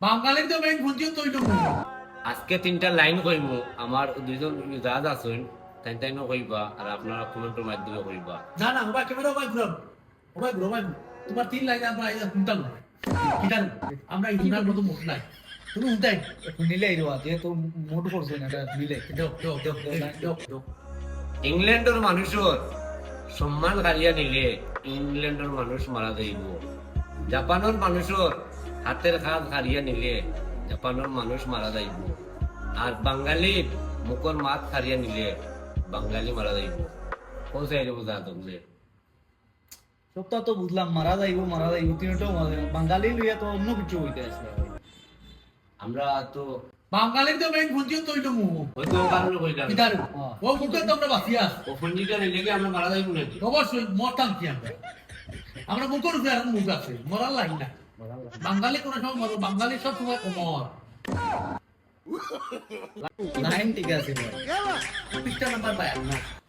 বাঙালির তো মেইন বুঝিও তো এটা আজকে 3টা লাইন কইমু আমার দুইজন জাজ আছেন তাই তাইনো কইবা আর আপনারা কমেন্টের মাধ্যমে কইবা। না না ওবা ক্যামেরা ওবা ঘুরাও ওবা তোমার 3 লাইন আমরা আইয়া শুনতাম কিটান আমরা ইনার মতো মুখ নাই তুমি উঠাই নিলে এই রোয়া যেহেতু মোট করছো না এটা নিলে দাও ইংল্যান্ডের মানুষের সম্মান হারিয়া নিলে ইংল্যান্ডের মানুষ মারা যাইব। জাপানের মানুষের হাতের কাজ হারিয়া নিলে জাপানের মানুষ মারা যাইব। আর বাঙালির মুখর মাত হারিয়া নিলে বাঙালি মারা যাইব। পৌঁছাই দেবো যা তোমরা সবটা তো বুঝলাম মারা যাইব তিনটাও বাঙালি লইয়া তো অন্য কিছু হইতে আছে আমরা তো বাঙালির তো মেইন বুঝিও তো এটা হয়তো কারণে কইলাম কিটার ও মুখে তো আমরা বাঁচিয়া ও ফন্ডিটা নিলে কি আমরা মারা যাইব নাকি? অবশ্যই মরতাম কি আমরা মুখের উপরে এখন মুখ আছে মরার লাইন না বাঙালি কোনো সময় মরো বাঙালি সব সময় অমর লাইন ঠিক আছে পৃষ্ঠা নাম্বার 52